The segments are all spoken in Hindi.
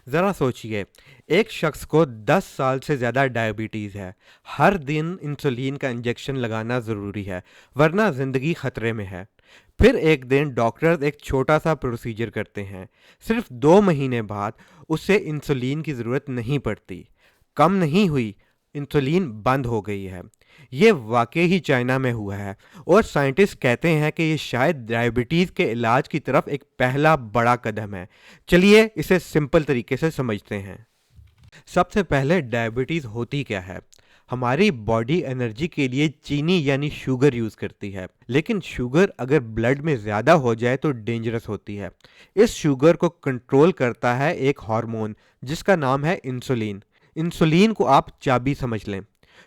ज़रा सोचिए, एक शख्स को 10 साल से ज़्यादा डायबिटीज़ है। हर दिन इंसुलिन का इंजेक्शन लगाना ज़रूरी है, वरना ज़िंदगी खतरे में है। फिर एक दिन डॉक्टर्स एक छोटा सा प्रोसीजर करते हैं। सिर्फ 2 महीने बाद उसे इंसुलिन की ज़रूरत नहीं पड़ती। कम नहीं हुई, इंसुलिन बंद हो गई है। ये वाकई ही चाइना में हुआ है और साइंटिस्ट कहते हैं कि ये शायद डायबिटीज़ के इलाज की तरफ एक पहला बड़ा कदम है। चलिए इसे सिंपल तरीके से समझते हैं। सबसे पहले डायबिटीज़ होती क्या है? हमारी बॉडी एनर्जी के लिए चीनी यानी शुगर यूज़ करती है, लेकिन शुगर अगर ब्लड में ज़्यादा हो जाए तो डेंजरस होती है। इस शुगर को कंट्रोल करता है एक हार्मोन जिसका नाम है इंसुलिन। इंसुलिन को आप चाबी समझ लें।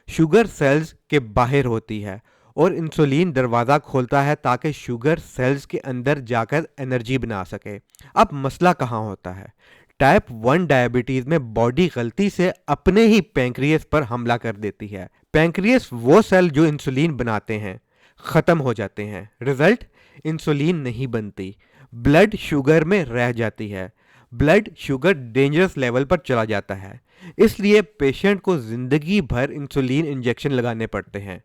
शुगर सेल्स के बाहर होती है और इंसुलिन दरवाज़ा खोलता है ताकि शुगर सेल्स के अंदर जाकर एनर्जी बना सके। अब मसला कहाँ होता है? टाइप 1 डायबिटीज में बॉडी गलती से अपने ही पैंक्रियास पर हमला कर देती है। पैंक्रियास वो सेल जो इंसुलिन बनाते हैं खत्म हो जाते हैं। रिजल्ट, इंसुलिन नहीं बनती, ब्लड शुगर में रह जाती है। ब्लड शुगर डेंजरस लेवल पर चला जाता है। इसलिए पेशेंट को जिंदगी भर इंसुलिन इंजेक्शन लगाने पड़ते हैं।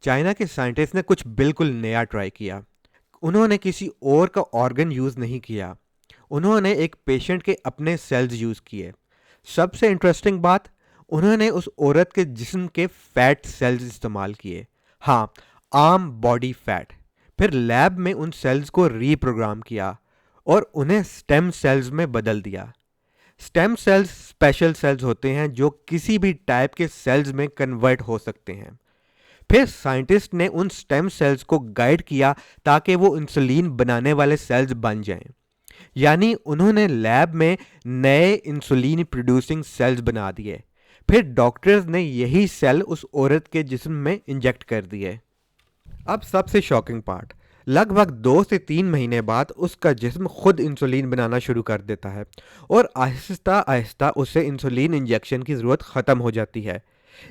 चाइना के साइंटिस्ट ने कुछ बिल्कुल नया ट्राई किया। उन्होंने किसी और का ऑर्गन यूज नहीं किया, उन्होंने एक पेशेंट के अपने सेल्स यूज किए। सबसे इंटरेस्टिंग बात, उन्होंने उस औरत के जिस्म के फैट सेल्स इस्तेमाल किए। हाँ, आम बॉडी फैट। फिर लैब में उन सेल्स को रीप्रोग्राम किया और उन्हें स्टेम सेल्स में बदल दिया। स्टेम सेल्स स्पेशल सेल्स होते हैं जो किसी भी टाइप के सेल्स में कन्वर्ट हो सकते हैं। फिर साइंटिस्ट ने उन स्टेम सेल्स को गाइड किया ताकि वो इंसुलिन बनाने वाले सेल्स बन जाएं। यानी उन्होंने लैब में नए इंसुलिन प्रोड्यूसिंग सेल्स बना दिए। फिर डॉक्टर्स ने यही सेल उस औरत के जिस्म में इंजेक्ट कर दिए। अब सबसे शॉकिंग पार्ट, लगभग 2 से 3 महीने बाद उसका जिस्म खुद इंसुलिन बनाना शुरू कर देता है और आहिस्ता आहिस्ता उसे इंसुलिन इंजेक्शन की ज़रूरत ख़त्म हो जाती है।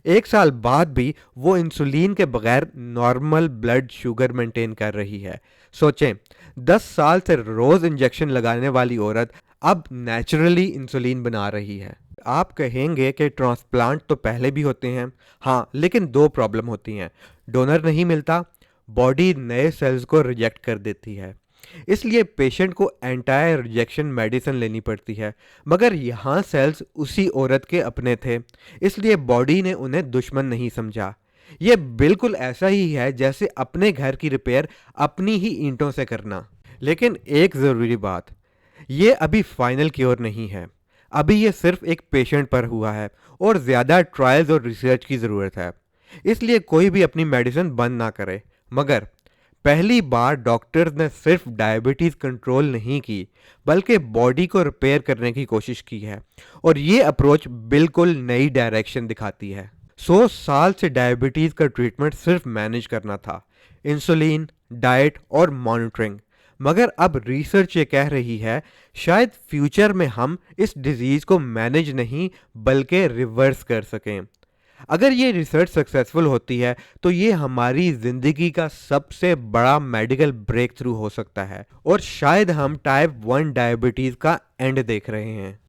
1 साल बाद भी वो इंसुलिन के बगैर नॉर्मल ब्लड शुगर मेंटेन कर रही है। सोचें, 10 साल से रोज़ इंजेक्शन लगाने वाली औरत अब नेचुरली इंसुलिन बना रही है। आप कहेंगे कि ट्रांसप्लांट तो पहले भी होते हैं। हाँ, लेकिन 2 प्रॉब्लम होती हैं। डोनर नहीं मिलता, बॉडी नए सेल्स को रिजेक्ट कर देती है। इसलिए पेशेंट को एंटायर रिजेक्शन मेडिसिन लेनी पड़ती है। मगर यहाँ सेल्स उसी औरत के अपने थे, इसलिए बॉडी ने उन्हें दुश्मन नहीं समझा। ये बिल्कुल ऐसा ही है जैसे अपने घर की रिपेयर अपनी ही ईंटों से करना। लेकिन एक ज़रूरी बात, ये अभी फाइनल क्योर नहीं है। अभी ये सिर्फ एक पेशेंट पर हुआ है और ज़्यादा ट्रायल्स और रिसर्च की ज़रूरत है। इसलिए कोई भी अपनी मेडिसिन बंद ना करे। मगर पहली बार डॉक्टर्स ने सिर्फ डायबिटीज़ कंट्रोल नहीं की, बल्कि बॉडी को रिपेयर करने की कोशिश की है। और ये अप्रोच बिल्कुल नई डायरेक्शन दिखाती है। 100 साल से डायबिटीज़ का ट्रीटमेंट सिर्फ मैनेज करना था, इंसुलिन, डाइट और मॉनिटरिंग। मगर अब रिसर्च ये कह रही है शायद फ्यूचर में हम इस डिजीज़ को मैनेज नहीं बल्कि रिवर्स कर सकें। अगर ये रिसर्च सक्सेसफुल होती है तो ये हमारी ज़िंदगी का सबसे बड़ा मेडिकल ब्रेक थ्रू हो सकता है और शायद हम टाइप 1 डायबिटीज़ का एंड देख रहे हैं।